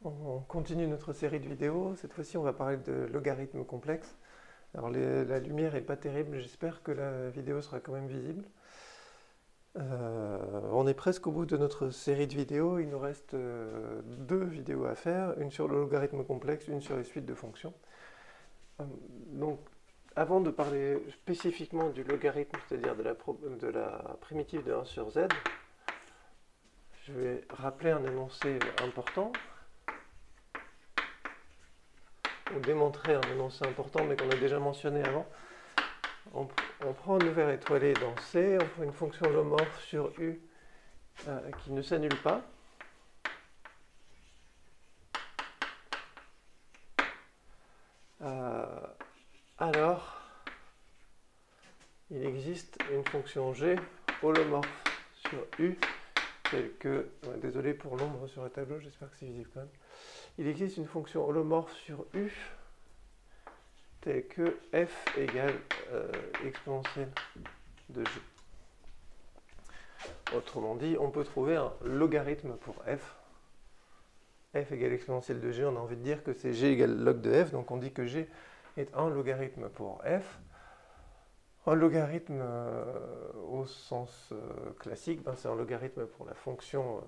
On continue notre série de vidéos. Cette fois-ci, on va parler de logarithmes complexes. Alors, la lumière n'est pas terrible. J'espère que la vidéo sera quand même visible. On est presque au bout de notre série de vidéos. Il nous reste deux vidéos à faire. Une sur le logarithme complexe, une sur les suites de fonctions. Donc, avant de parler spécifiquement du logarithme, c'est-à-dire de la primitive de 1 sur z, je vais rappeler un énoncé important, ou démontrer un énoncé important, mais qu'on a déjà mentionné avant. On prend un ouvert étoilé dans C, on prend une fonction holomorphe sur U qui ne s'annule pas. Alors, il existe une fonction G holomorphe sur U, telle que... désolé pour l'ombre sur le tableau, j'espère que c'est visible quand même. Il existe une fonction holomorphe sur U, telle que f égale exponentielle de g. Autrement dit, on peut trouver un logarithme pour f. F égale exponentielle de g, on a envie de dire que c'est g égale log de f, donc on dit que g est un logarithme pour f. Un logarithme au sens classique, c'est un logarithme pour la fonction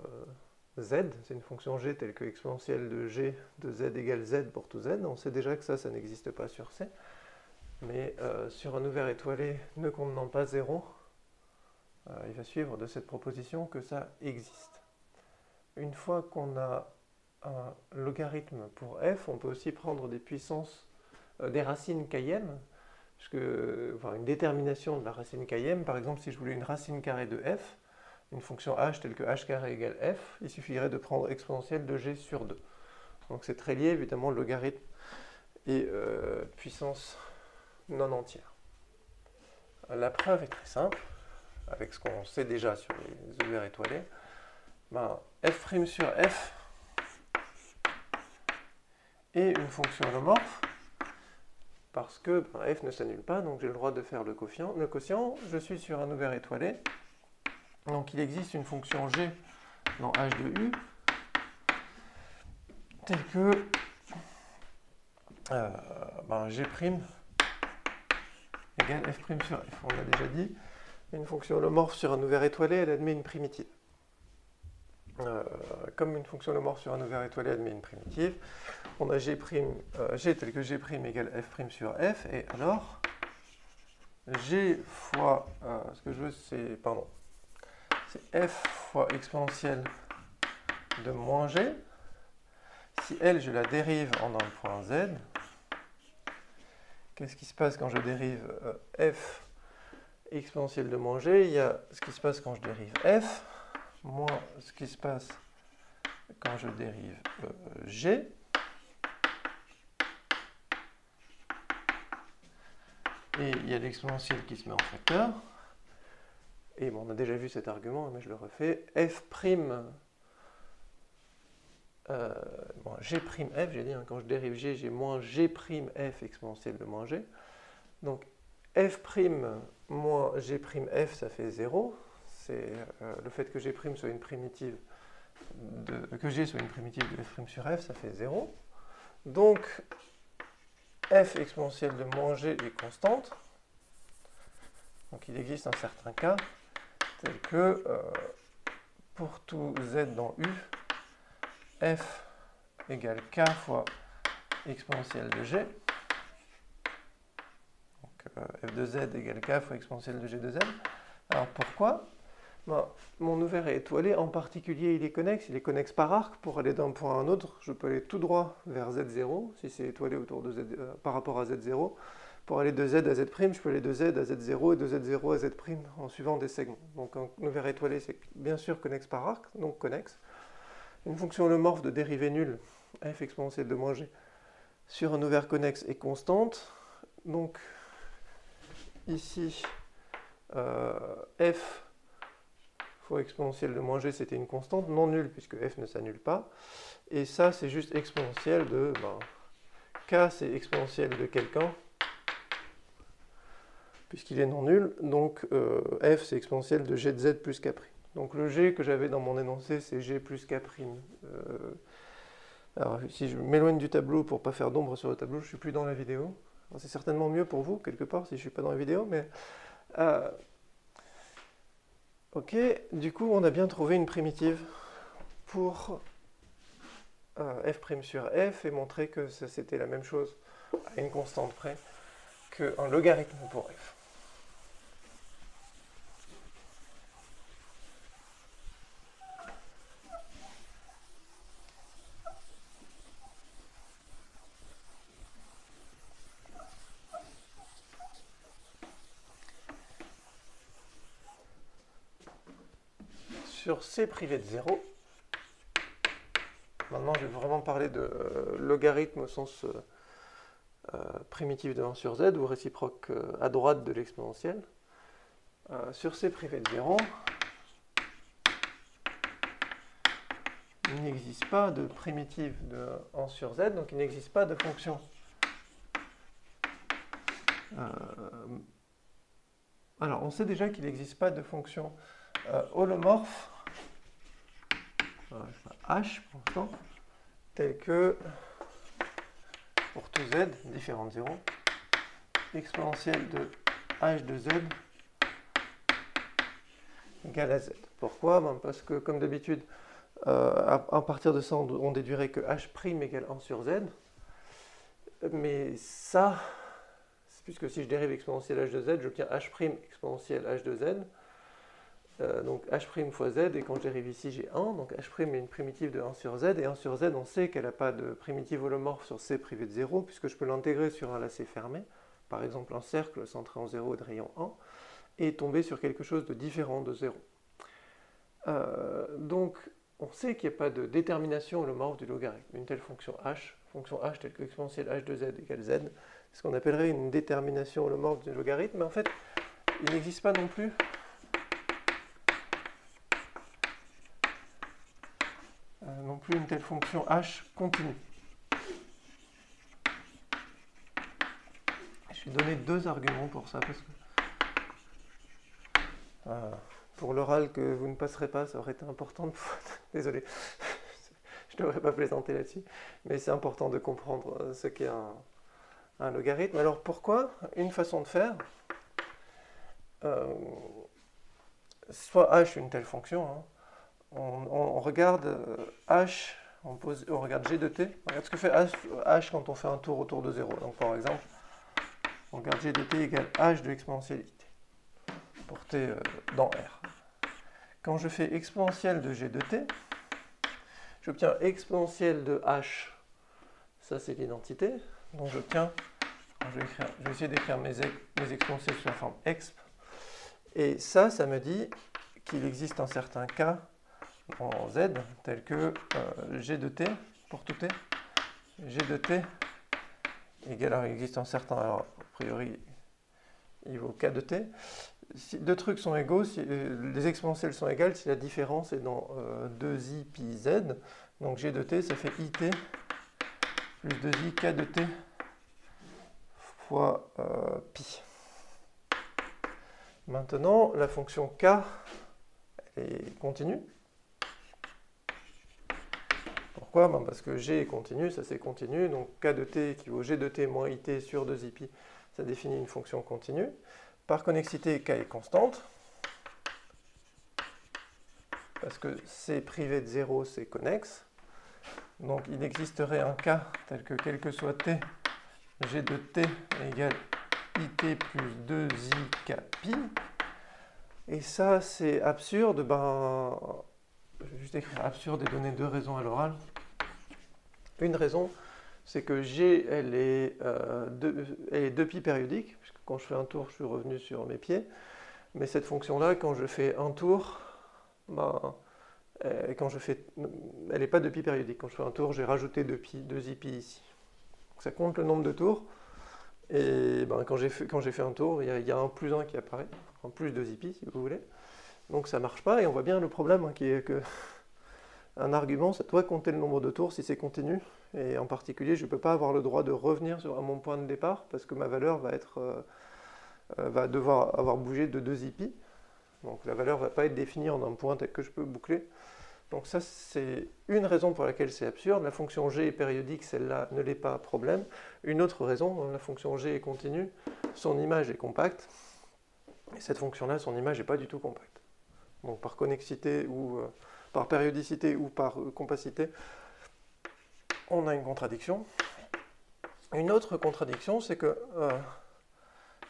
z, c'est une fonction g telle que exponentielle de g de z égale z pour tout z. On sait déjà que ça n'existe pas sur C, mais sur un ouvert étoilé ne contenant pas 0, il va suivre de cette proposition que ça existe. Une fois qu'on a un logarithme pour f, on peut aussi prendre des puissances, des racines km, une détermination de la racine km. Par exemple, si je voulais une racine carrée de f, une fonction h telle que h carré égale f, il suffirait de prendre exponentielle de g sur 2. Donc c'est très lié, évidemment, le logarithme et puissance non entière. La preuve est très simple, avec ce qu'on sait déjà sur les ouverts étoilés. F' sur f est une fonction holomorphe, parce que f ne s'annule pas, donc j'ai le droit de faire le quotient. Je suis sur un ouvert étoilé, donc il existe une fonction g dans h de u, telle que g' égale f' sur f. On l'a déjà dit, une fonction holomorphe sur un ouvert étoilé, elle admet une primitive. Comme une fonction holomorphe sur un ouvert étoilé admet une primitive, on a g' tel que g' égale f' sur f, et alors g fois, ce que je veux c'est f fois exponentielle de moins g. Si elle, je la dérive en un point z, qu'est-ce qui se passe quand je dérive f exponentielle de moins g? Il y a ce qui se passe quand je dérive f, moins ce qui se passe quand je dérive g. Et il y a l'exponentielle qui se met en facteur. Et on a déjà vu cet argument, mais je le refais. F', G'f, j'ai dit, quand je dérive g, j'ai moins G'f exponentielle de moins g. Donc f' moins G'f, ça fait 0. C'est le fait que G' soit une primitive que G soit une primitive de f' sur f, ça fait 0. Donc f exponentielle de moins g est constante. Donc il existe un certain cas tel que pour tout z dans U, f égale k fois exponentielle de g. Donc f de z égale k fois exponentielle de g de z. Alors pourquoi? Mon ouvert est étoilé, en particulier il est connexe par arc. Pour aller d'un point à un autre, je peux aller tout droit vers z0, si c'est étoilé autour de z, par rapport à z0. Pour aller de z à z', je peux aller de z à z0 et de z0 à z' en suivant des segments. Donc un ouvert étoilé, c'est bien sûr connexe par arc, donc connexe. Une fonction holomorphe de dérivée nulle, f exponentielle de moins g, sur un ouvert connexe est constante. Donc ici, f fois exponentielle de moins g, c'était une constante non nulle, puisque f ne s'annule pas. Et ça, c'est juste exponentielle de... k, c'est exponentielle de quelqu'un, puisqu'il est non nul. Donc f, c'est exponentielle de g de z plus k'. Donc le g que j'avais dans mon énoncé, c'est g plus k', Alors, si je m'éloigne du tableau pour ne pas faire d'ombre sur le tableau, je ne suis plus dans la vidéo. C'est certainement mieux pour vous, quelque part, si je ne suis pas dans la vidéo, mais... ok, du coup, on a bien trouvé une primitive pour f' sur f et montré que c'était la même chose à une constante près qu'un logarithme pour f. Sur C privé de 0, maintenant je vais vraiment parler de logarithme au sens primitif de 1 sur z ou réciproque à droite de l'exponentielle. Sur C privé de 0, il n'existe pas de primitive de 1 sur z, donc il n'existe pas de fonction alors on sait déjà qu'il n'existe pas de fonction holomorphe h pour l'instant, tel que pour tout z différent de 0, exponentielle de h de z égale à z. Pourquoi? Parce que comme d'habitude, à partir de ça, on déduirait que h' égale 1 sur z. Mais ça, puisque si je dérive exponentielle h de z, j'obtiens h' exponentielle h de z. Donc h' fois z, et quand je dérive ici, j'ai 1. Donc h' est une primitive de 1 sur z, et 1 sur z, on sait qu'elle n'a pas de primitive holomorphe sur c privé de 0, puisque je peux l'intégrer sur un lacet fermé, par exemple un cercle centré en 0 de rayon 1, et tomber sur quelque chose de différent de 0. Donc on sait qu'il n'y a pas de détermination holomorphe du logarithme. Une telle fonction h telle que exponentielle h de z égale z, c'est ce qu'on appellerait une détermination holomorphe du logarithme, mais en fait, il n'existe pas non plus une telle fonction h continue. Je vais donner deux arguments pour ça, parce que pour l'oral que vous ne passerez pas, ça aurait été important de... Désolé, je ne devrais pas plaisanter là-dessus, mais c'est important de comprendre ce qu'est un logarithme. Alors pourquoi? Une façon de faire, soit h une telle fonction, hein, on regarde h, on regarde g de t, on regarde ce que fait h quand on fait un tour autour de 0. Donc par exemple, on regarde g de t égale h de l'exponentialité, pour t dans R. Quand je fais exponentielle de g de t, j'obtiens exponentielle de h, ça c'est l'identité, donc j'obtiens, je vais essayer d'écrire mes exponentielles sous la forme exp, et ça me dit qu'il existe un certain cas en z, tel que g de t, pour tout t, g de t égale, alors il existe un certain, alors a priori il vaut k de t, si deux trucs sont égaux, si les exponentielles sont égales, si la différence est dans 2i pi z, donc g de t ça fait it plus 2i k de t fois pi. Maintenant, la fonction k est continue. Pourquoi? Parce que g est continu, ça c'est continu, donc k de t équivaut g de t moins it sur 2i pi, ça définit une fonction continue. Par connexité, k est constante, parce que c privé de 0, c'est connexe. Donc il existerait un cas tel que quel que soit t, g de t égale it plus 2i k pi. Et ça, c'est absurde. Je vais juste écrire absurde et donner deux raisons à l'oral. Une raison, c'est que g, elle est 2 pi périodique, puisque quand je fais un tour, je suis revenu sur mes pieds. Mais cette fonction-là, quand je fais un tour, elle n'est pas 2 pi périodique. Quand je fais un tour, j'ai rajouté 2i pi ici. Donc ça compte le nombre de tours. Et quand j'ai fait un tour, il y a un plus 1 qui apparaît, en plus 2i pi si vous voulez. Donc ça ne marche pas, et on voit bien le problème hein, qui est que un argument, ça doit compter le nombre de tours si c'est continu. Et en particulier, je ne peux pas avoir le droit de revenir à mon point de départ parce que ma valeur va devoir avoir bougé de 2i pi. Donc la valeur ne va pas être définie en un point tel que je peux boucler. Donc ça, c'est une raison pour laquelle c'est absurde. La fonction g est périodique, celle-là ne l'est pas, problème. Une autre raison, la fonction g est continue, son image est compacte, et cette fonction-là, son image n'est pas du tout compacte. Donc par connexité ou par périodicité ou par compacité, on a une contradiction. Une autre contradiction, c'est que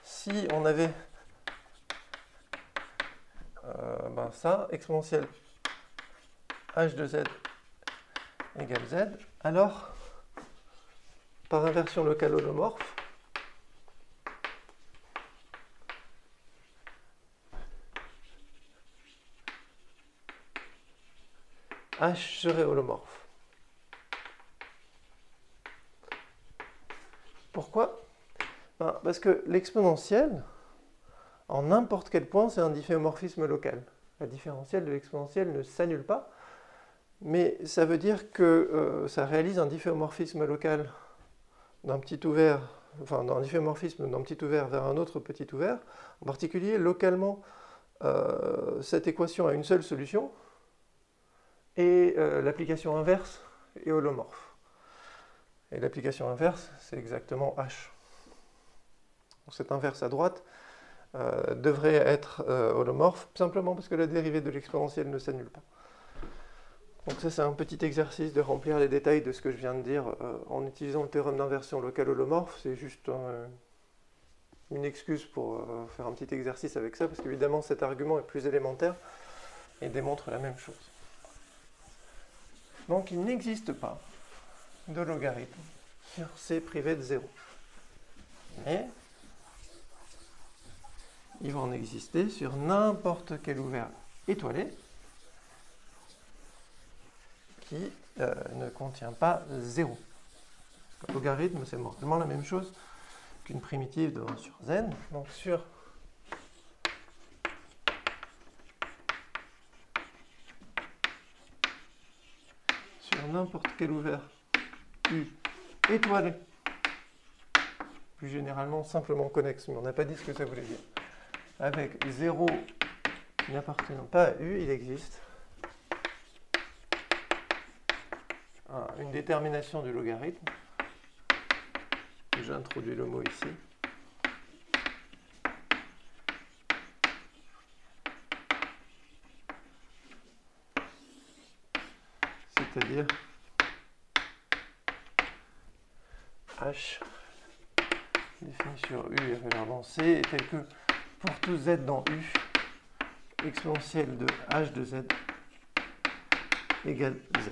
si on avait ça, exponentielle h de z égale z, alors, par inversion locale holomorphe, h serait holomorphe. Pourquoi? Parce que l'exponentielle, en n'importe quel point, c'est un difféomorphisme local. La différentielle de l'exponentielle ne s'annule pas, mais ça veut dire que ça réalise un difféomorphisme local d'un petit ouvert, enfin d'un difféomorphisme d'un petit ouvert vers un autre petit ouvert. En particulier, localement, cette équation a une seule solution, et l'application inverse est holomorphe. Et l'application inverse, c'est exactement h. Donc cette inverse à droite devrait être holomorphe, simplement parce que la dérivée de l'exponentielle ne s'annule pas. Donc ça, c'est un petit exercice de remplir les détails de ce que je viens de dire en utilisant le théorème d'inversion locale holomorphe. C'est juste une excuse pour faire un petit exercice avec ça, parce qu'évidemment cet argument est plus élémentaire et démontre la même chose. Donc il n'existe pas de logarithme sur C privé de 0. Mais il va en exister sur n'importe quel ouvert étoilé qui ne contient pas 0. Le logarithme, c'est vraiment la même chose qu'une primitive de 1 sur z. Donc sur n'importe quel ouvert U étoilé, plus généralement simplement connexe, mais on n'a pas dit ce que ça voulait dire, avec 0 n'appartenant pas à U, il existe une détermination du logarithme. J'introduis le mot ici. C'est-à-dire h défini sur U et valeur dans C est tel que pour tout z dans U, exponentielle de h de z égale z.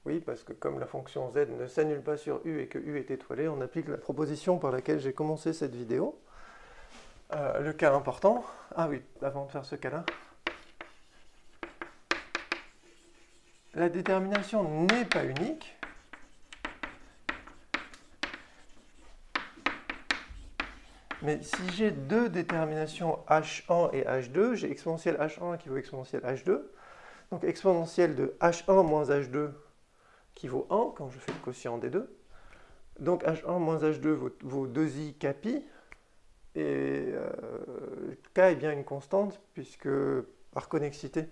Oui, parce que comme la fonction z ne s'annule pas sur U et que U est étoilé, on applique la proposition par laquelle j'ai commencé cette vidéo. Le cas important, oui, avant de faire ce cas-là, la détermination n'est pas unique. Mais si j'ai deux déterminations h1 et h2, j'ai exponentielle h1 qui vaut exponentielle h2. Donc exponentielle de h1 moins h2 qui vaut 1 quand je fais le quotient des deux. Donc h1 moins h2 vaut 2i kpi. Et k est bien une constante puisque par connexité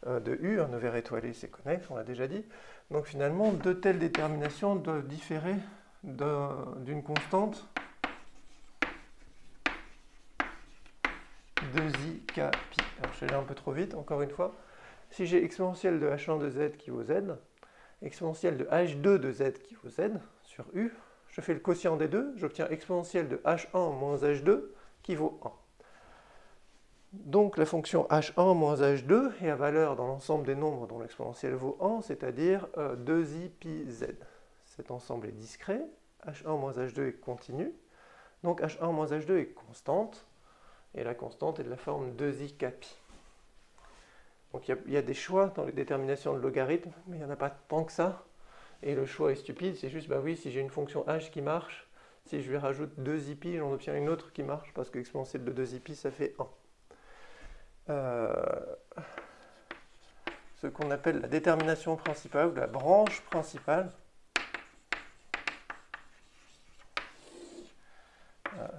de U, un ouvert étoilé c'est connexe, on l'a déjà dit. Donc finalement, de telles déterminations doivent différer d'une constante 2i k pi. Alors je suis allé un peu trop vite, encore une fois. Si j'ai exponentielle de h1 de z qui vaut z, exponentielle de h2 de z qui vaut z sur U, je fais le quotient des deux, j'obtiens exponentielle de h1 moins h2 qui vaut 1. Donc la fonction h1 moins h2 est à valeur dans l'ensemble des nombres dont l'exponentielle vaut 1, c'est-à-dire 2i pi z. Cet ensemble est discret, h1 moins h2 est continu, donc h1 moins h2 est constante, et la constante est de la forme 2i k pi. Donc il y a des choix dans les déterminations de logarithme, mais il n'y en a pas tant que ça, et le choix est stupide, c'est juste, oui, si j'ai une fonction h qui marche, si je lui rajoute 2i pi, j'en obtiens une autre qui marche, parce que l'exponentielle de 2i pi, ça fait 1. Ce qu'on appelle la détermination principale, ou la branche principale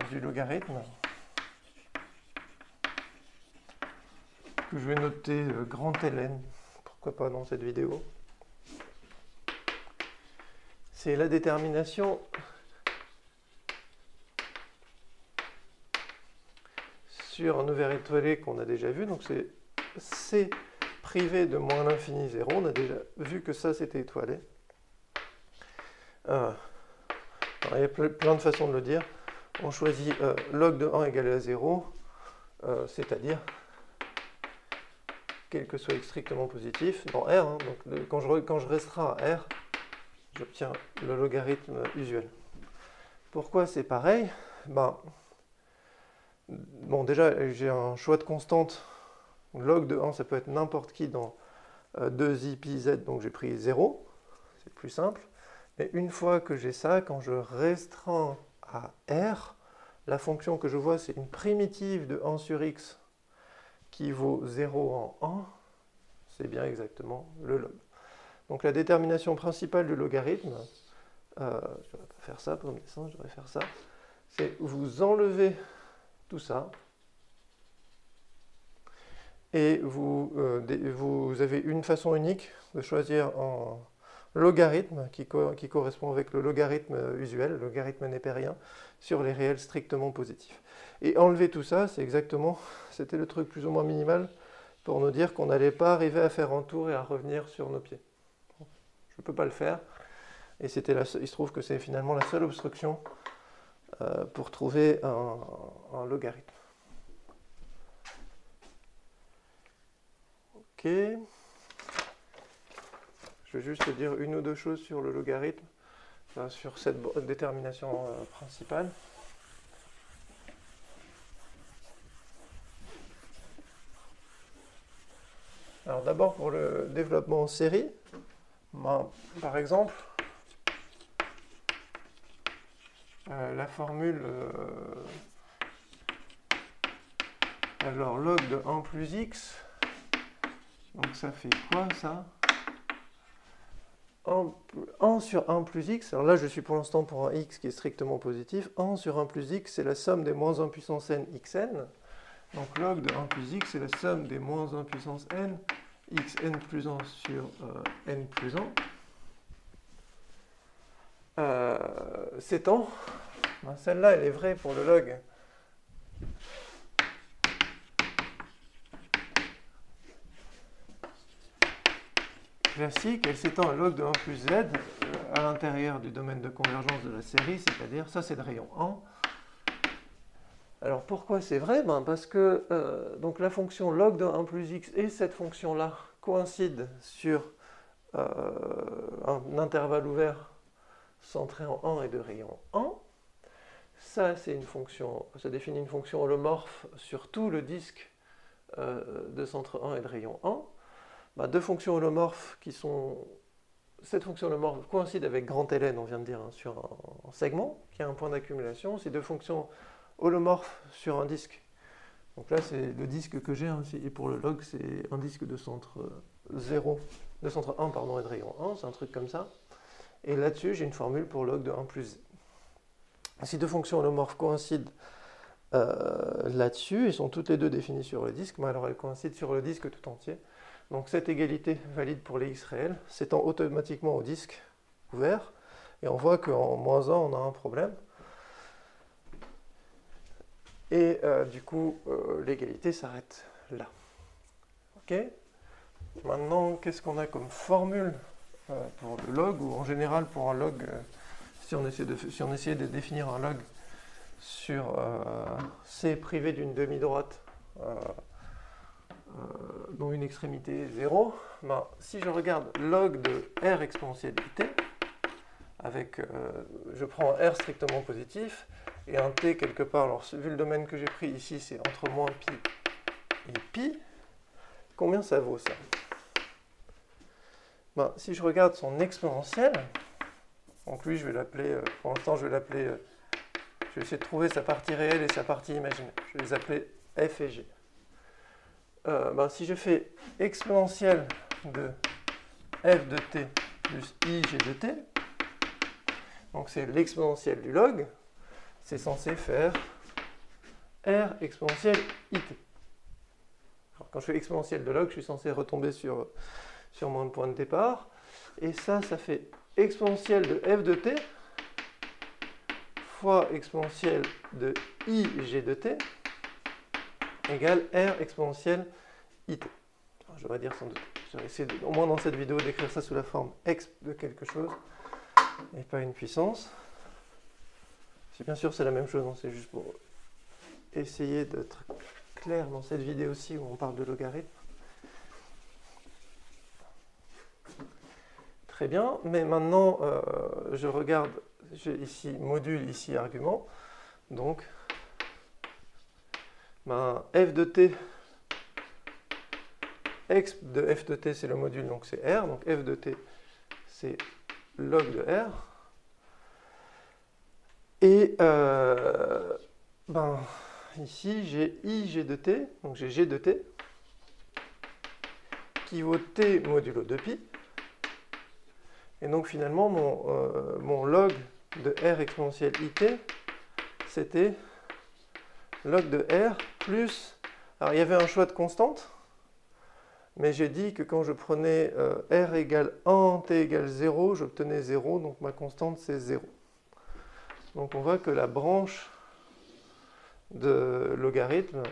du logarithme, que je vais noter grand ln, pourquoi pas dans cette vidéo. C'est la détermination sur un ouvert étoilé qu'on a déjà vu, donc c'est C privé de moins l'infini 0, on a déjà vu que ça c'était étoilé. Alors, il y a plein de façons de le dire. On choisit log de 1 égale à 0, c'est-à-dire quel que soit x strictement positif, dans R, hein, donc quand je restreins à R, j'obtiens le logarithme usuel. Pourquoi c'est pareil? Bon, déjà, j'ai un choix de constante. Log de 1, ça peut être n'importe qui dans 2i pi z, donc j'ai pris 0. C'est plus simple. Mais une fois que j'ai ça, quand je restreins à R, la fonction que je vois, c'est une primitive de 1 sur x qui vaut 0 en 1. C'est bien exactement le log. Donc la détermination principale du logarithme, je ne vais pas faire ça pour le dessin, je devrais faire ça, c'est vous enlevez tout ça, et vous avez une façon unique de choisir un logarithme qui correspond avec le logarithme usuel, le logarithme népérien, sur les réels strictement positifs. Et enlever tout ça, c'est exactement, c'était le truc plus ou moins minimal pour nous dire qu'on n'allait pas arriver à faire un tour et à revenir sur nos pieds. Je ne peux pas le faire, et il se trouve que c'est finalement la seule obstruction pour trouver un logarithme. Ok. Je vais juste dire une ou deux choses sur le logarithme, sur cette détermination principale. Alors d'abord pour le développement en série, par exemple, la formule, alors log de 1 plus x, donc ça fait quoi ça? 1 sur 1 plus x, alors là je suis pour l'instant pour un x qui est strictement positif, 1 sur 1 plus x c'est la somme des moins 1 puissance n xn, donc log de 1 plus x c'est la somme des moins 1 puissance n, xn plus 1 sur n plus 1. C'est temps, celle-là elle est vraie pour le log. Classique, elle s'étend à log de 1 plus z à l'intérieur du domaine de convergence de la série, c'est-à-dire, ça c'est le rayon 1. Alors pourquoi c'est vrai? Parce que donc la fonction log de 1 plus x et cette fonction-là coïncident sur un intervalle ouvert centré en 1 et de rayon 1. Ça, c'est une fonction, ça définit une fonction holomorphe sur tout le disque de centre 1 et de rayon 1. Deux fonctions holomorphes qui sont... Cette fonction holomorphe coïncide avec grand ln, on vient de dire, hein, sur un segment, qui a un point d'accumulation. Ces deux fonctions holomorphes sur un disque. Donc là, c'est le disque que j'ai, hein, et pour le log, c'est un disque de centre 0, de centre 1, pardon, et de rayon 1, c'est un truc comme ça. Et là-dessus, j'ai une formule pour log de 1 plus z. Ces deux fonctions holomorphes coïncident là-dessus, et sont toutes les deux définies sur le disque, mais alors elles coïncident sur le disque tout entier. Donc cette égalité valide pour les x réels, s'étend automatiquement au disque ouvert, et on voit qu'en moins 1, on a un problème. Et du coup, l'égalité s'arrête là. Ok? Maintenant, qu'est-ce qu'on a comme formule pour le log, ou en général pour un log, si on essayait de définir un log sur C privé d'une demi-droite, dont une extrémité est 0, si je regarde log de R exponentielle t, avec, je prends un R strictement positif, et un t quelque part, alors vu le domaine que j'ai pris ici, c'est entre moins pi et pi, combien ça vaut ça? Si je regarde son exponentielle, donc lui je vais l'appeler, pour l'instant je vais l'appeler, je vais essayer de trouver sa partie réelle et sa partie imaginaire, je vais les appeler f et g. Si je fais exponentielle de f de t plus ig de t, donc c'est l'exponentielle du log, c'est censé faire r exponentielle it Alors, quand je fais exponentielle de log, je suis censé retomber sur mon point de départ. Et ça fait exponentielle de f de t fois exponentielle de ig de t égale r exponentielle it. Alors, je vais dire sans doute. Je vais essayer, au moins dans cette vidéo, d'écrire ça sous la forme exp de quelque chose et pas une puissance. Bien sûr, c'est la même chose, c'est juste pour essayer d'être clair dans cette vidéo-ci où on parle de logarithme. Très bien, mais maintenant, je regarde, j'ai ici module, ici argument. Donc, f de t, exp de f de t, c'est le module, donc c'est r. Donc f de t, c'est log de r. Et ici, j'ai ig de t, donc j'ai g de t, qui vaut t modulo 2pi. Et donc finalement, mon log de r exponentielle it, c'était log de r plus... Alors il y avait un choix de constante, mais j'ai dit que quand je prenais r égale 1, t égale 0, j'obtenais 0, donc ma constante c'est 0. Donc on voit que la branche de logarithme,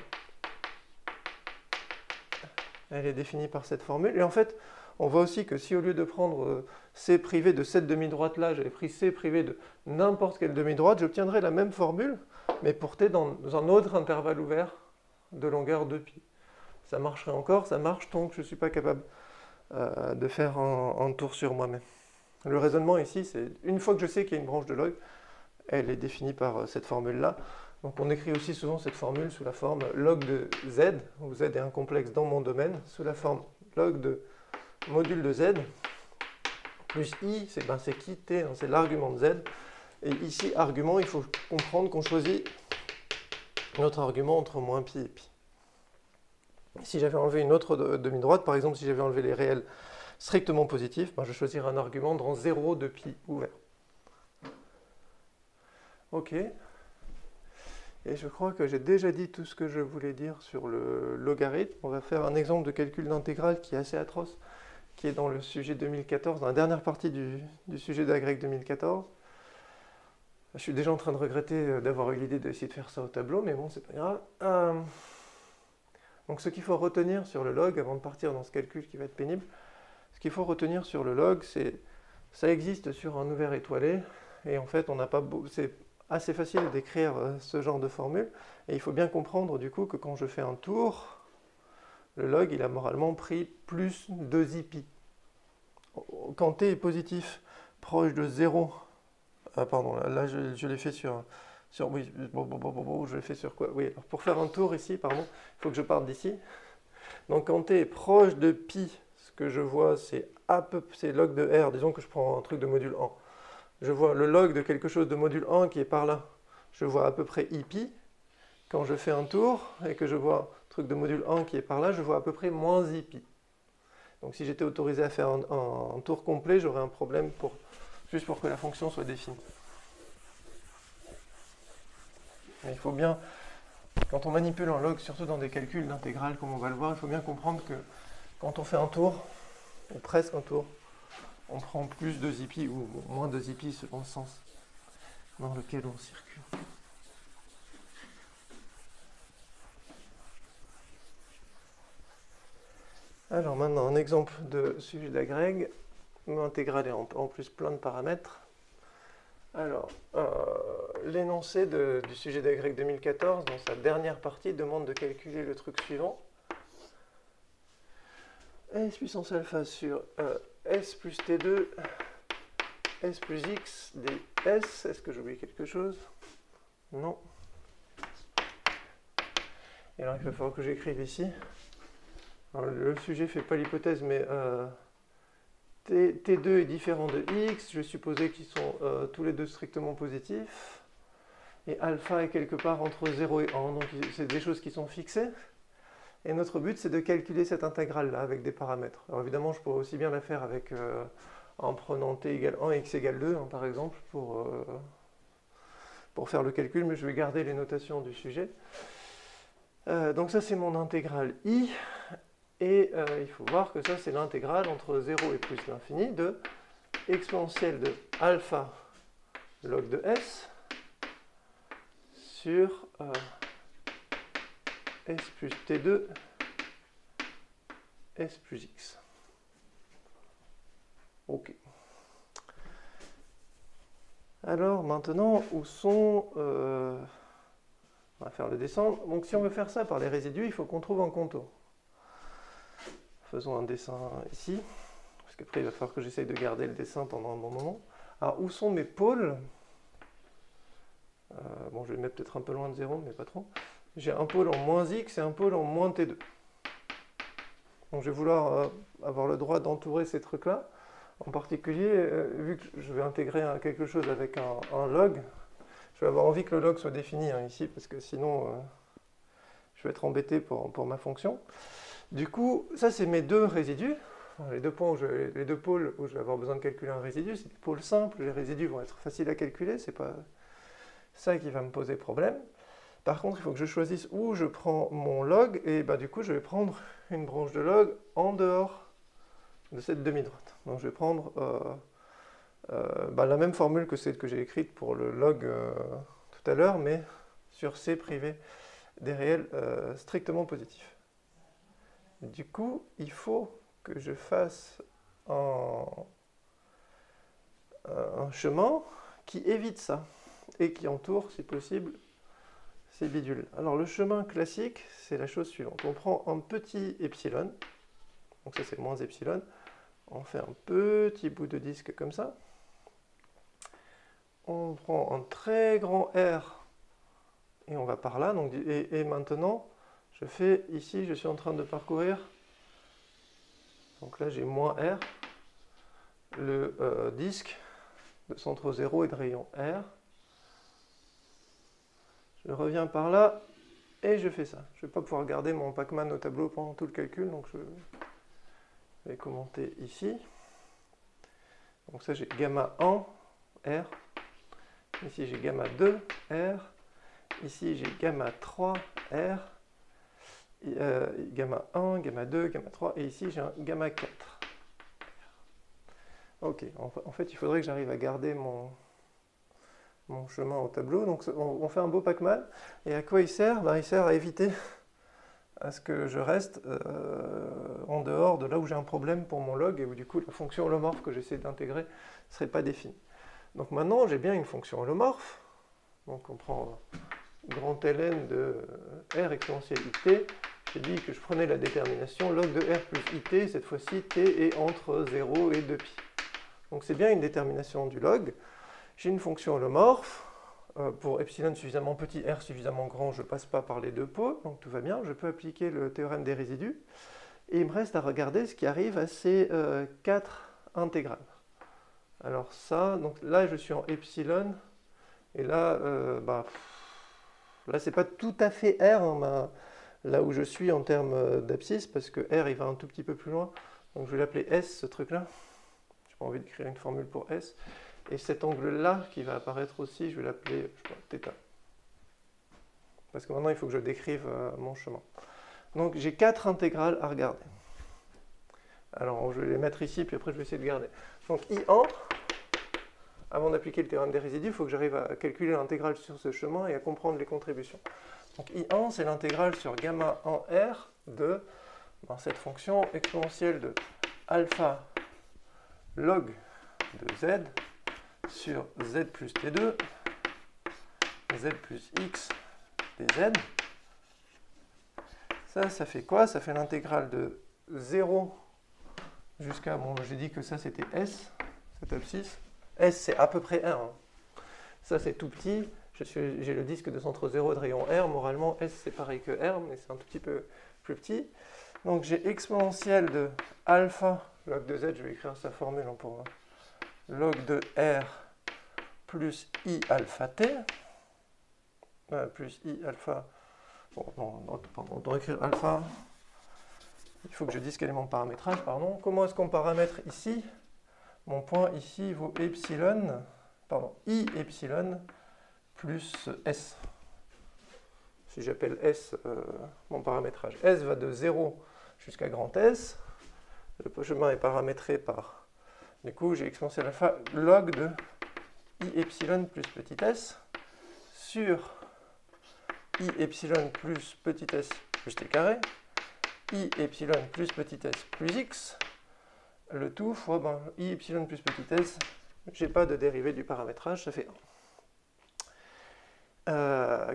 elle est définie par cette formule. Et en fait, on voit aussi que si au lieu de prendre c privé de cette demi-droite là, j'avais pris c privé de n'importe quelle demi-droite, j'obtiendrais la même formule, mais pour t dans un autre intervalle ouvert de longueur 2π. Ça marcherait encore, ça marche tant que je ne suis pas capable de faire un tour sur moi-même. Le raisonnement ici, c'est une fois que je sais qu'il y a une branche de log, elle est définie par cette formule-là. Donc on écrit aussi souvent cette formule sous la forme log de z, où z est un complexe dans mon domaine, sous la forme log de module de z, plus i, c'est qui t, hein, c'est l'argument de z. Et ici, argument, il faut comprendre qu'on choisit notre argument entre moins pi et pi. Si j'avais enlevé une autre demi-droite, par exemple, si j'avais enlevé les réels strictement positifs, je choisirais un argument dans 0 de pi ouvert. Ok. Et je crois que j'ai déjà dit tout ce que je voulais dire sur le logarithme. On va faire un exemple de calcul d'intégrale qui est assez atroce, qui est dans le sujet 2014, dans la dernière partie du sujet d'agrég 2014. Je suis déjà en train de regretter d'avoir eu l'idée d'essayer de faire ça au tableau, mais bon, c'est pas grave. Donc ce qu'il faut retenir sur le log, avant de partir dans ce calcul qui va être pénible, ce qu'il faut retenir sur le log, c'est ça existe sur un ouvert étoilé, et en fait, c'est assez facile d'écrire ce genre de formule, et il faut bien comprendre du coup que quand je fais un tour, le log, il a moralement pris plus 2i-pi. Quand t est positif, proche de 0, pardon, là je l'ai fait oui, je l'ai fait sur quoi? Oui, alors pour faire un tour ici, pardon, il faut que je parte d'ici. Donc quand t est proche de pi, ce que je vois, c'est log de r, disons que je prends un truc de module 1. Je vois le log de quelque chose de module 1 qui est par là. Je vois à peu près i-pi. Quand je fais un tour et que je vois un truc de module 1 qui est par là, je vois à peu près moins i-pi. Donc si j'étais autorisé à faire un tour complet, j'aurais un problème juste pour que la fonction soit définie. Mais il faut bien, quand on manipule un log, surtout dans des calculs d'intégrale comme on va le voir, il faut bien comprendre que quand on fait un tour, ou presque un tour, on prend plus de pi ou moins de pi selon le sens dans lequel on circule. Alors maintenant, un exemple de sujet d'agrég. L'intégrale est en plus plein de paramètres. Alors, l'énoncé du sujet d'agrég 2014, dans sa dernière partie, demande de calculer le truc suivant. S puissance alpha sur S plus T2, S plus X ds. Est-ce que j'oublie quelque chose? Non. Et alors, il va falloir que j'écrive ici. Alors, le sujet ne fait pas l'hypothèse, mais T2 est différent de X. Je vais supposer qu'ils sont tous les deux strictement positifs. Et alpha est quelque part entre 0 et 1. Donc, c'est des choses qui sont fixées. Et notre but, c'est de calculer cette intégrale-là avec des paramètres. Alors évidemment, je pourrais aussi bien la faire en prenant t égale 1 et x égale 2, par exemple, pour faire le calcul, mais je vais garder les notations du sujet. Donc ça c'est mon intégrale I, et il faut voir que ça c'est l'intégrale entre 0 et plus l'infini de exponentielle de alpha log de S sur S plus T2 S plus X. Ok. Alors maintenant, où sont... on va faire le descendre. Donc si on veut faire ça par les résidus, il faut qu'on trouve un contour. Faisons un dessin ici, parce qu'après il va falloir que j'essaye de garder le dessin pendant un bon moment. Alors où sont mes pôles? Bon, je vais le mettre peut-être un peu loin de 0, mais pas trop. J'ai un pôle en moins x et un pôle en moins t2. Donc je vais vouloir avoir le droit d'entourer ces trucs-là. En particulier, vu que je vais intégrer quelque chose avec un log, je vais avoir envie que le log soit défini ici, parce que sinon je vais être embêté pour ma fonction. Du coup, ça c'est mes deux résidus. Les deux pôles où je vais avoir besoin de calculer un résidu, c'est des pôles simples. Les résidus vont être faciles à calculer, c'est pas ça qui va me poser problème. Par contre, il faut que je choisisse où je prends mon log, et du coup, je vais prendre une branche de log en dehors de cette demi-droite. Donc, je vais prendre la même formule que celle que j'ai écrite pour le log tout à l'heure, mais sur C privé des réels strictement positifs. Du coup, il faut que je fasse un chemin qui évite ça et qui entoure, si possible, ces bidules. Alors le chemin classique, c'est la chose suivante. On prend un petit epsilon, donc ça c'est moins epsilon, on fait un petit bout de disque comme ça. On prend un très grand R et on va par là. Donc, et maintenant, je fais ici, je suis en train de parcourir, donc là j'ai moins R, le disque de centre 0 et de rayon R. Je reviens par là et je fais ça. Je ne vais pas pouvoir garder mon Pacman au tableau pendant tout le calcul, donc je vais commenter ici. Donc ça j'ai gamma 1, R. Ici j'ai gamma 2, R. Ici j'ai gamma 3, R. Gamma 1, gamma 2, gamma 3. Et ici j'ai un gamma 4. Ok, en fait il faudrait que j'arrive à garder mon chemin au tableau. Donc on fait un beau Pacman. Et à quoi il sert? Il sert à éviter à ce que je reste en dehors de là où j'ai un problème pour mon log et où du coup la fonction holomorphe que j'essaie d'intégrer ne serait pas définie. Donc maintenant j'ai bien une fonction holomorphe. Donc on prend grand ln de r exponentielle it. J'ai dit que je prenais la détermination log de r plus it. Cette fois-ci t est entre 0 et 2pi. Donc c'est bien une détermination du log. J'ai une fonction holomorphe. Pour epsilon suffisamment petit, r suffisamment grand, je ne passe pas par les deux pôles, donc tout va bien. Je peux appliquer le théorème des résidus. Et il me reste à regarder ce qui arrive à ces 4 intégrales. Alors ça, donc là je suis en epsilon, et là, là c'est pas tout à fait r, hein, là où je suis en termes d'abscisse, parce que r il va un tout petit peu plus loin. Donc je vais l'appeler S, ce truc-là. J'ai pas envie d'écrire une formule pour S. Et cet angle-là qui va apparaître aussi, je vais l'appeler θ. Parce que maintenant, il faut que je décrive mon chemin. Donc, j'ai 4 intégrales à regarder. Alors, je vais les mettre ici, puis après, je vais essayer de garder. Donc, I1, avant d'appliquer le théorème des résidus, il faut que j'arrive à calculer l'intégrale sur ce chemin et à comprendre les contributions. Donc, I1, c'est l'intégrale sur gamma 1R de cette fonction exponentielle de alpha log de Z sur Z plus T2, Z plus X dz. Ça fait quoi? Ça fait l'intégrale de 0 jusqu'à, bon, j'ai dit que ça c'était S, cette abscisse. S c'est à peu près 1. Hein. Ça c'est tout petit. J'ai le disque de centre 0 de rayon R. Moralement, S c'est pareil que R, mais c'est un tout petit peu plus petit. Donc j'ai exponentielle de alpha log de Z, je vais écrire sa formule pour log de R plus I alpha T, plus I alpha, bon, non, pardon, on doit écrire alpha, il faut que je dise quel est mon paramétrage, pardon. Comment est-ce qu'on paramètre ici? Mon point ici vaut epsilon, pardon, I epsilon plus S si j'appelle S mon paramétrage, S va de 0 jusqu'à grand S, le chemin est paramétré par, du coup j'ai exponentielle alpha log de I epsilon plus petit s sur I epsilon plus petit s plus t carré, I epsilon plus petit s plus x, le tout fois I epsilon plus petit s, j'ai pas de dérivée du paramétrage, ça fait 1.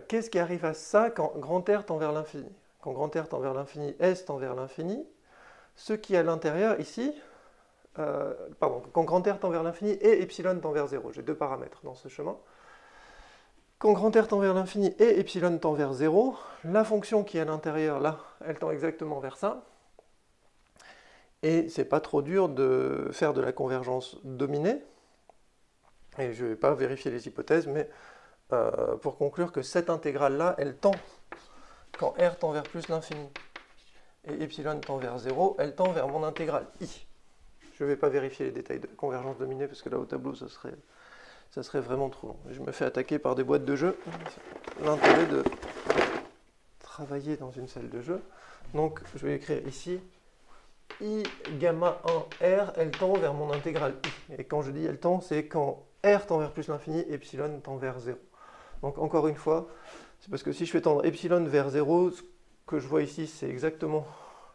Qu'est-ce qui arrive à ça quand grand R tend vers l'infini? Quand grand R tend vers l'infini, S tend vers l'infini, ce qui est à l'intérieur ici, quand grand R tend vers l'infini et epsilon tend vers 0, j'ai deux paramètres dans ce chemin. Quand grand R tend vers l'infini et epsilon tend vers 0, la fonction qui est à l'intérieur là, elle tend exactement vers ça. Et c'est pas trop dur de faire de la convergence dominée. Et je ne vais pas vérifier les hypothèses, mais pour conclure que cette intégrale-là, elle tend, quand R tend vers plus l'infini et epsilon tend vers 0, elle tend vers mon intégrale I. Je ne vais pas vérifier les détails de convergence dominée, parce que là au tableau, ça serait vraiment trop long. Je me fais attaquer par des boîtes de jeu. L'intérêt de travailler dans une salle de jeu. Donc je vais écrire ici I gamma 1 R, elle tend vers mon intégrale I. Et quand je dis elle tend, c'est quand R tend vers plus l'infini, epsilon tend vers 0. Donc encore une fois, c'est parce que si je fais tendre epsilon vers 0, ce que je vois ici, c'est exactement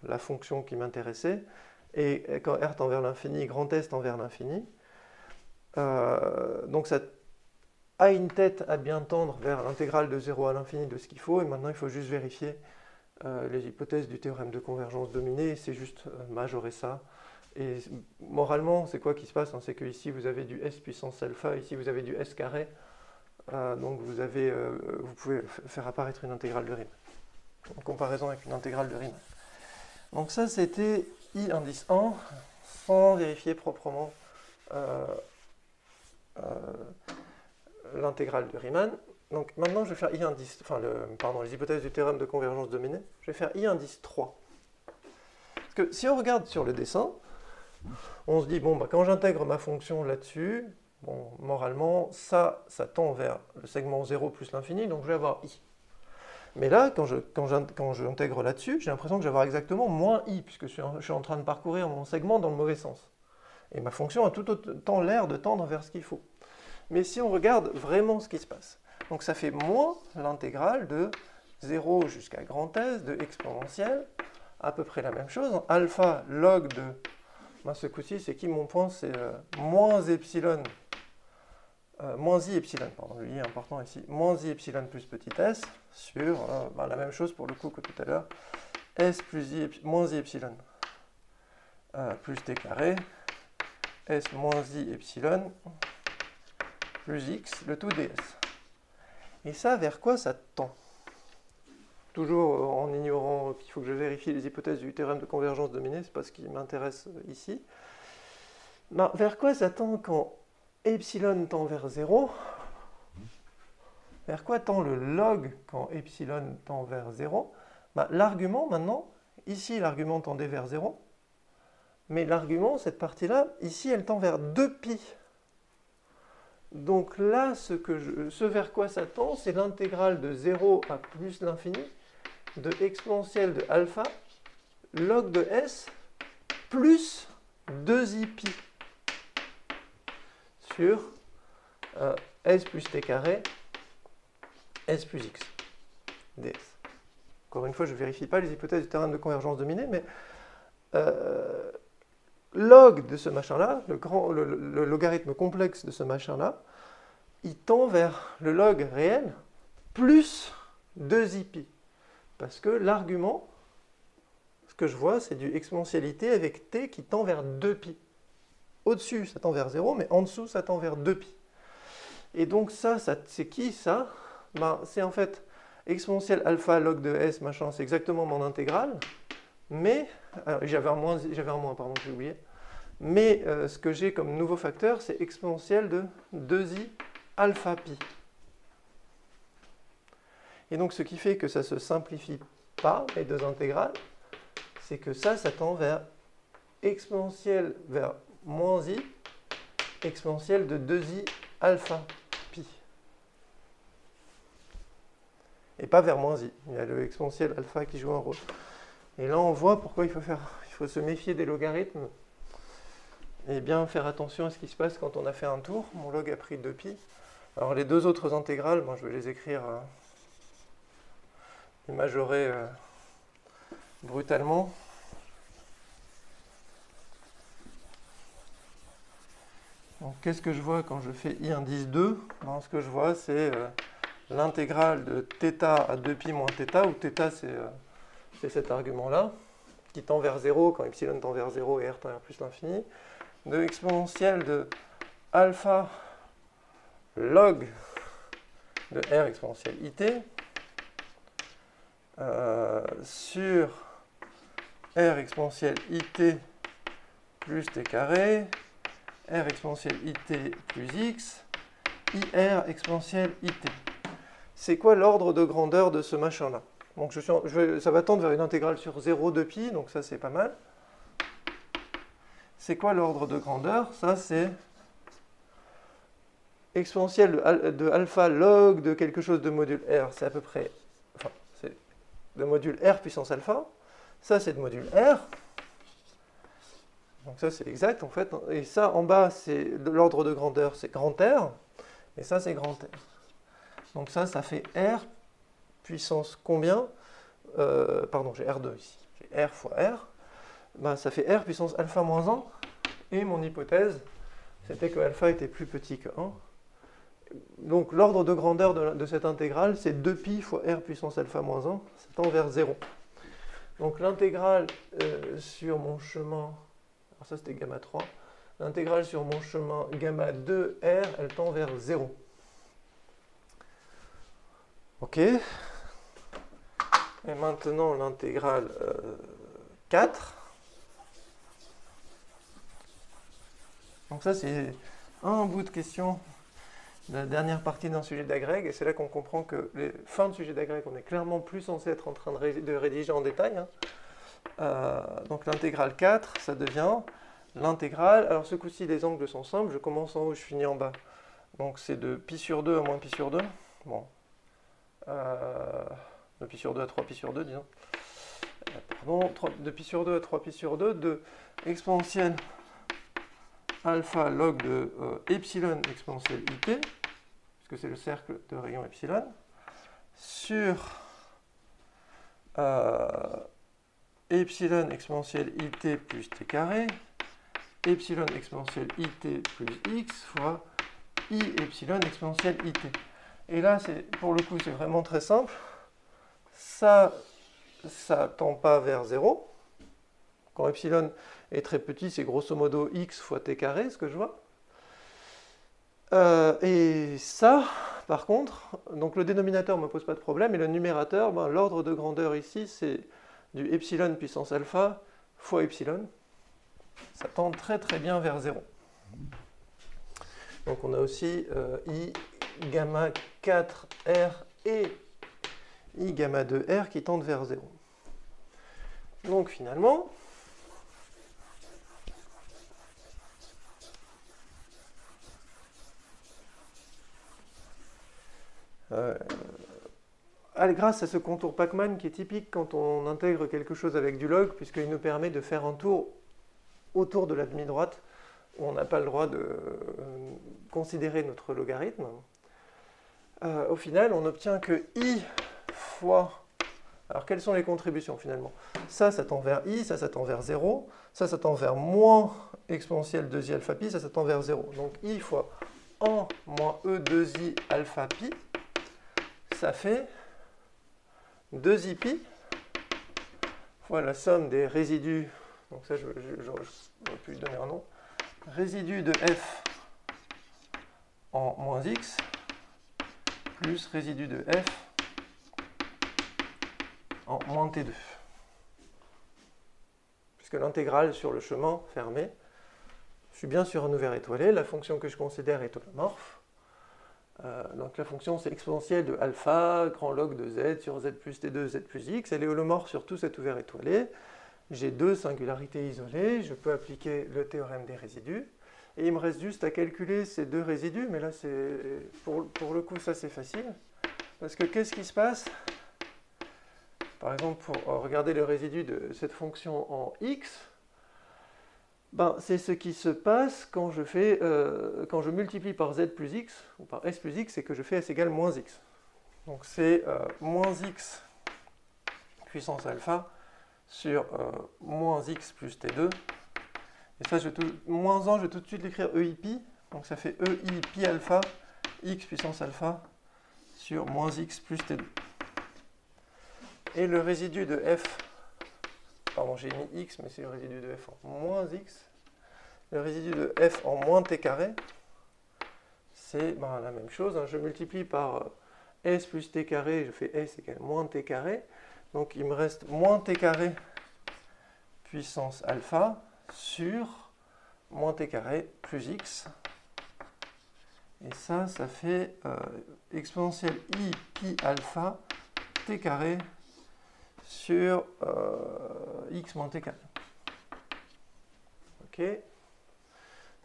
la fonction qui m'intéressait. Et quand R tend vers l'infini, grand S tend vers l'infini. Donc ça a une tête à bien tendre vers l'intégrale de 0 à l'infini de ce qu'il faut. Et maintenant, il faut juste vérifier les hypothèses du théorème de convergence dominée. C'est juste majorer ça. Et moralement, c'est quoi qui se passe? C'est que ici, vous avez du S puissance alpha, ici, vous avez du S carré. Donc, vous pouvez faire apparaître une intégrale de Riemann, en comparaison avec une intégrale de Riemann. Donc ça, c'était I indice 1, sans vérifier proprement l'intégrale de Riemann. Donc maintenant, je vais faire I indice, les hypothèses du théorème de convergence dominée. Je vais faire I indice 3. Parce que si on regarde sur le dessin, on se dit, bon, quand j'intègre ma fonction là-dessus, bon, moralement, ça tend vers le segment 0 plus l'infini, donc je vais avoir I. Mais là, quand j'intègre là-dessus, j'ai l'impression que je vais avoir exactement moins I, puisque je suis en train de parcourir mon segment dans le mauvais sens. Et ma fonction a tout autant l'air de tendre vers ce qu'il faut. Mais si on regarde vraiment ce qui se passe, donc ça fait moins l'intégrale de 0 jusqu'à grand S de exponentielle, à peu près la même chose, alpha log de, ce coup-ci, c'est qui mon point? C'est moins epsilon, moins i epsilon, pardon, le i est important ici, moins i epsilon plus petit s, sur la même chose pour le coup que tout à l'heure, s plus moins i epsilon plus t carré, s moins i epsilon plus x, le tout ds. Et ça, vers quoi ça tend? Toujours en ignorant qu'il faut que je vérifie les hypothèses du théorème de convergence dominée, c'est pas ce qui m'intéresse ici. Vers quoi ça tend quand epsilon tend vers 0? Vers quoi tend le log quand epsilon tend vers 0? L'argument maintenant, ici l'argument tendait vers 0, mais l'argument, cette partie-là, ici elle tend vers 2π. Donc là, ce vers quoi ça tend, c'est l'intégrale de 0 à plus l'infini de exponentielle de alpha log de s plus 2iπ sur s plus t carré, s plus x, ds. Encore une fois, je ne vérifie pas les hypothèses du théorème de convergence dominée, mais log de ce machin-là, le logarithme complexe de ce machin-là, il tend vers le log réel plus 2iπ. Parce que l'argument, ce que je vois, c'est du exponentialité avec t qui tend vers 2π. Au-dessus, ça tend vers 0, mais en dessous, ça tend vers 2π. Et donc ça c'est qui ça? C'est en fait exponentielle alpha log de s, machin, c'est exactement mon intégrale. Mais, j'avais un moins, pardon, j'ai oublié. Mais ce que j'ai comme nouveau facteur, c'est exponentielle de 2i alpha pi. Et donc ce qui fait que ça ne se simplifie pas, les deux intégrales, c'est que ça tend vers exponentielle vers moins i, exponentielle de 2i alpha pi. et pas vers moins i. Il y a le exponentiel alpha qui joue un rôle. Et là, on voit pourquoi il faut se méfier des logarithmes et bien faire attention à ce qui se passe quand on a fait un tour. Mon log a pris 2pi. Alors les deux autres intégrales, bon, je vais les écrire et majorer brutalement. Donc qu'est-ce que je vois quand je fais i indice 2? Ben, ce que je vois, c'est l'intégrale de θ à 2pi moins θ, où θ c'est cet argument-là, qui tend vers 0 quand epsilon tend vers 0 et r tend vers plus l'infini, de exponentielle de alpha log de r exponentielle it sur r exponentielle it plus t carré, r exponentielle it plus x, ir exponentielle it. C'est quoi l'ordre de grandeur de ce machin-là? Donc ça va tendre vers une intégrale sur 0 de pi, donc ça c'est pas mal. C'est quoi l'ordre de grandeur? Ça c'est exponentielle de alpha log de quelque chose de module r, c'est à peu près, enfin c'est de module r puissance alpha. Ça c'est de module r. Donc ça c'est exact en fait. Et ça en bas c'est l'ordre de grandeur, c'est grand R. Et ça c'est grand R. Donc ça fait R puissance combien? Pardon, j'ai R2 ici. J'ai R fois R. Ben, ça fait R puissance alpha moins 1. Et mon hypothèse, c'était que alpha était plus petit que 1. Donc l'ordre de grandeur de cette intégrale, c'est 2pi fois R puissance alpha moins 1. Ça tend vers 0. Donc l'intégrale sur mon chemin, alors ça c'était gamma 3, l'intégrale sur mon chemin gamma 2R, elle tend vers 0. Ok. Et maintenant l'intégrale 4. Donc ça c'est un bout de question de la dernière partie d'un sujet d'agrég, et c'est là qu'on comprend que les fins de sujet d'agrég, on est clairement plus censé être en train de rédiger en détail. Hein. Donc l'intégrale 4, ça devient l'intégrale. Alors ce coup-ci, les angles sont simples. Je commence en haut, je finis en bas. Donc c'est de pi sur 2 à moins pi sur 2. Bon. De pi sur 2 à 3 pi sur 2, disons. Pardon, de pi sur 2 à 3 pi sur 2, de exponentielle alpha log de epsilon exponentielle it, puisque c'est le cercle de rayon epsilon, sur epsilon exponentielle it plus t carré, epsilon exponentielle it plus x fois i epsilon exponentielle it. Et là, pour le coup, c'est vraiment très simple. Ça tend pas vers 0. Quand epsilon est très petit, c'est grosso modo x fois t carré, ce que je vois. Et ça, par contre, donc le dénominateur ne me pose pas de problème, et le numérateur, ben, l'ordre de grandeur ici, c'est du epsilon puissance alpha fois epsilon. Ça tend très très bien vers 0. Donc on a aussi i gamma 4r et i gamma 2r qui tendent vers 0. Donc finalement, grâce à ce contour Pacman qui est typique quand on intègre quelque chose avec du log, puisqu'il nous permet de faire un tour autour de la demi-droite, où on n'a pas le droit de considérer notre logarithme. Au final, on obtient que i fois... Alors, quelles sont les contributions, finalement? Ça tend vers i, ça tend vers 0, ça tend vers moins exponentielle 2i alpha pi, ça tend vers 0. Donc, i fois 1 moins e 2i alpha pi, ça fait 2i pi fois la somme des résidus. Donc ça, j'aurais pu lui donner un nom. Résidu de f en moins x plus résidu de f en moins t2. Puisque l'intégrale sur le chemin fermé, je suis bien sur un ouvert étoilé, la fonction que je considère est holomorphe. Donc la fonction c'est exponentielle de alpha, grand log de z sur z plus t2, z plus x. Elle est holomorphe sur tout cet ouvert étoilé. J'ai deux singularités isolées, je peux appliquer le théorème des résidus. Et il me reste juste à calculer ces deux résidus, mais là, pour le coup, ça c'est facile. Parce que qu'est-ce qui se passe? Par exemple, pour regarder le résidu de cette fonction en x, ben, c'est ce qui se passe quand je multiplie par z plus x, ou par s plus x, et que je fais s égale moins x. Donc c'est moins x puissance alpha sur moins x plus t2. Et ça, moins 1, je vais tout de suite l'écrire ei pi. Donc ça fait ei pi alpha, x puissance alpha, sur moins x plus t2. Et le résidu de f, pardon, j'ai mis x, mais c'est le résidu de f en moins x. Le résidu de f en moins t carré, c'est ben, la même chose. Hein. Je multiplie par s plus t carré, je fais s égale moins t carré. Donc il me reste moins t carré puissance alpha sur moins t carré plus x. Et ça fait exponentielle i pi alpha t carré sur x moins t carré. Ok.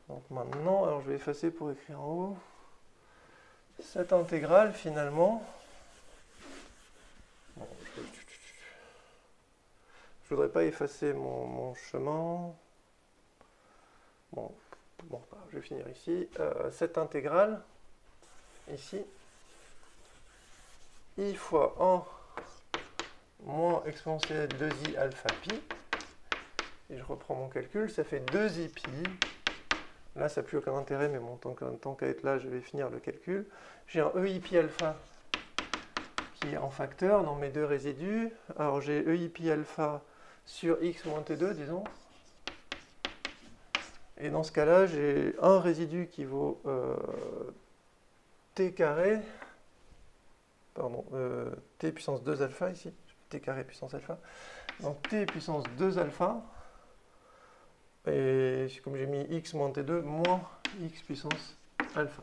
Donc maintenant, alors je vais effacer pour écrire en haut. Cette intégrale, finalement, bon, je ne voudrais pas effacer mon chemin. Bon, je vais finir ici. Cette intégrale, ici, i fois 1 moins exponentielle 2i alpha pi. Et je reprends mon calcul, ça fait 2i pi. Là, ça n'a plus aucun intérêt, mais bon, tant qu'à être là, je vais finir le calcul. J'ai un ei pi alpha qui est en facteur dans mes deux résidus. Alors, j'ai ei pi alpha sur x moins t2, disons. Et dans ce cas-là, j'ai un résidu qui vaut t carré, pardon, t puissance 2 alpha ici, t carré puissance alpha. Donc t puissance 2 alpha. Et comme j'ai mis x moins t2, moins x puissance alpha.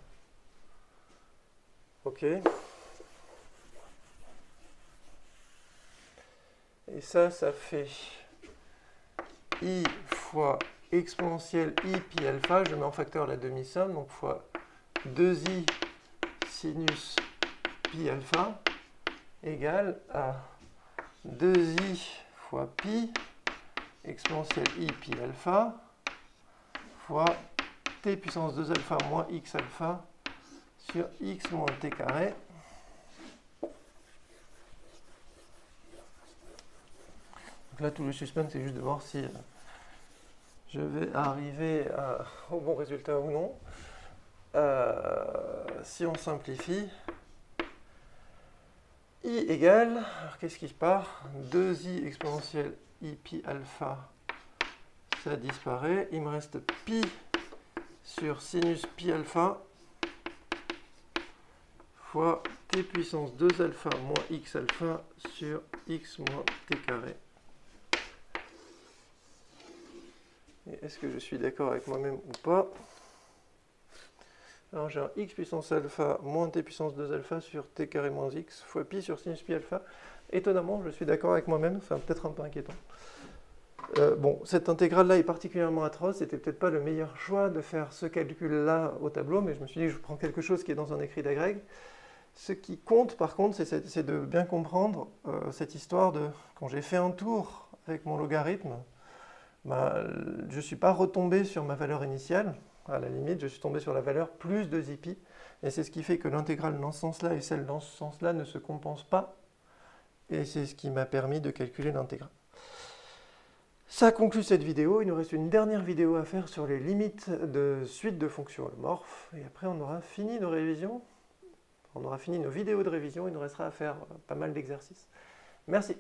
Ok. Et ça fait i fois exponentielle i pi alpha, je mets en facteur la demi-somme, donc fois 2i sinus pi alpha égale à 2i fois pi exponentielle i pi alpha fois t puissance 2 alpha moins x alpha sur x moins t carré. Donc là, tout le suspense, c'est juste de voir si je vais arriver au bon résultat ou non. Si on simplifie, i égale, alors qu'est-ce qui se part? 2i exponentielle i pi alpha, ça disparaît. Il me reste pi sur sinus pi alpha fois t puissance 2 alpha moins x alpha sur x moins t carré. Et est-ce que je suis d'accord avec moi-même ou pas? Alors j'ai un x puissance alpha moins t puissance 2 alpha sur t carré moins x fois pi sur sinus pi alpha. Étonnamment, je suis d'accord avec moi-même, c'est peut-être un peu inquiétant. Bon, cette intégrale-là est particulièrement atroce, c'était peut-être pas le meilleur choix de faire ce calcul-là au tableau, mais je me suis dit que je prends quelque chose qui est dans un écrit d'agrègue. Ce qui compte, par contre, c'est de bien comprendre cette histoire de, quand j'ai fait un tour avec mon logarithme, bah, je ne suis pas retombé sur ma valeur initiale, à la limite, je suis tombé sur la valeur plus de pi, et c'est ce qui fait que l'intégrale dans ce sens-là et celle dans ce sens-là ne se compensent pas, et c'est ce qui m'a permis de calculer l'intégrale. Ça conclut cette vidéo, il nous reste une dernière vidéo à faire sur les limites de suite de fonctions holomorphes, et après on aura fini nos révisions, on aura fini nos vidéos de révision, il nous restera à faire pas mal d'exercices. Merci.